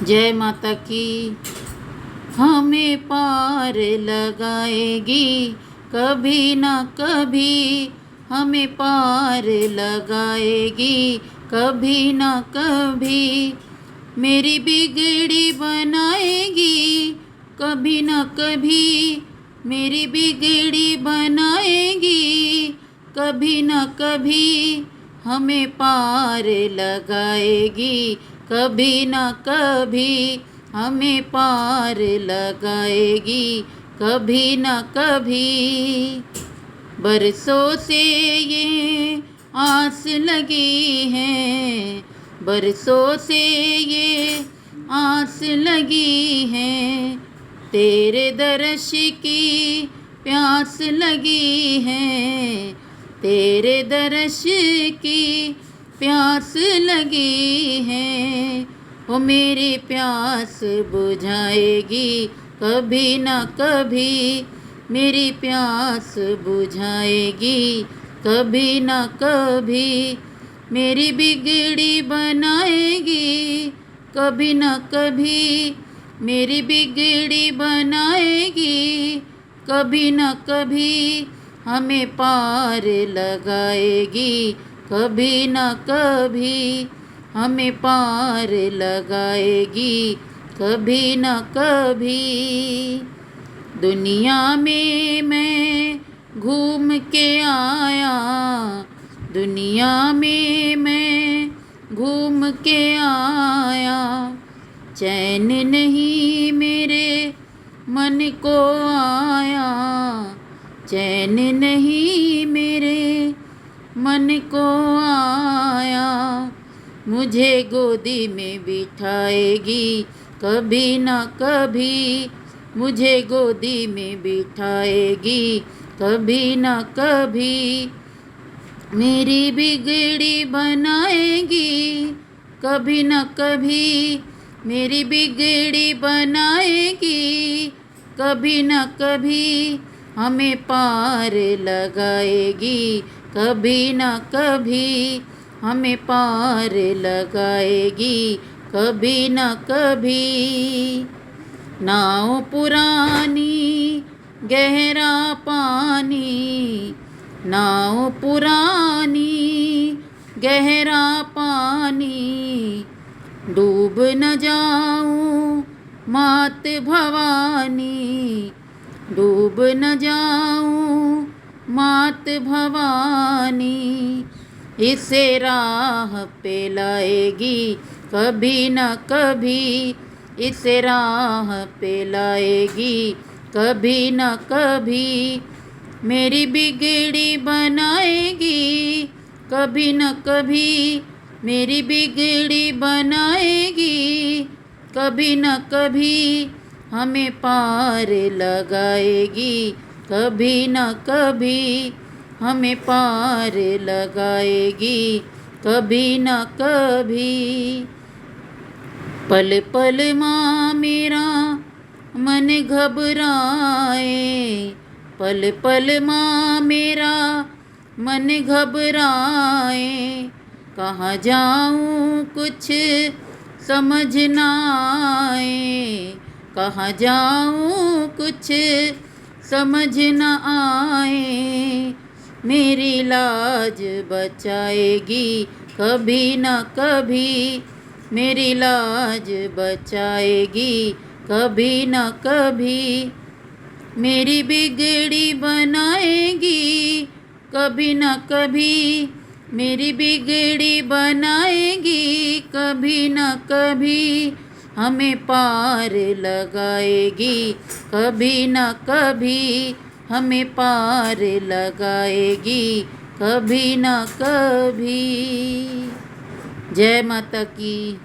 जय माता की। हमें पार लगाएगी कभी ना कभी, हमें पार लगाएगी कभी ना कभी। मेरी बिगड़ी बनाएगी कभी ना कभी, मेरी बिगड़ी बनाएगी कभी ना कभी। हमें पार लगाएगी कभी ना कभी, हमें पार लगाएगी कभी ना कभी। बरसों से ये आस लगी है, बरसों से ये आस लगी है, तेरे दर्श की प्यास लगी है, तेरे दर्श की प्यास लगी है। वो मेरी प्यास बुझाएगी कभी ना कभी, मेरी प्यास बुझाएगी कभी ना कभी। मेरी बिगड़ी बनाएगी कभी ना कभी, मेरी बिगड़ी बनाएगी कभी ना कभी। हमें पार लगाएगी कभी ना कभी, हमें पार लगाएगी कभी ना कभी। दुनिया में मैं घूम के आया, दुनिया में मैं घूम के आया, चैन नहीं मेरे मन को आया, चैन नहीं मेरे मन को आया। मुझे गोदी में बिठाएगी कभी ना कभी, मुझे गोदी में बिठाएगी कभी ना कभी। मेरी बिगड़ी बनाएगी कभी ना कभी, मेरी बिगड़ी बनाएगी कभी ना कभी। हमें पार लगाएगी कभी ना कभी, हमें पार लगाएगी कभी ना कभी। नाव पुरानी गहरा पानी, नाव पुरानी गहरा पानी, डूब न जाऊं मात भवानी, डूब न जाऊं मात भवानी। इसे राह पे लाएगी कभी ना कभी, इसे राह पे लाएगी कभी ना कभी। मेरी बिगड़ी बनाएगी कभी ना कभी, मेरी बिगड़ी बनाएगी कभी ना कभी। हमें पार लगाएगी कभी ना कभी, हमें पार लगाएगी कभी ना कभी। पल पल माँ मेरा मन घबराए, पल पल माँ मेरा मन घबराए, कहाँ जाऊँ कुछ समझ ना आए, कहाँ जाऊँ कुछ समझ ना आए। मेरी लाज बचाएगी कभी ना कभी, मेरी लाज बचाएगी कभी ना कभी। मेरी बिगड़ी बनाएगी कभी ना कभी, मेरी बिगड़ी बनाएगी कभी ना कभी। हमें पार लगाएगी कभी ना कभी, हमें पार लगाएगी कभी ना कभी। जय माता की।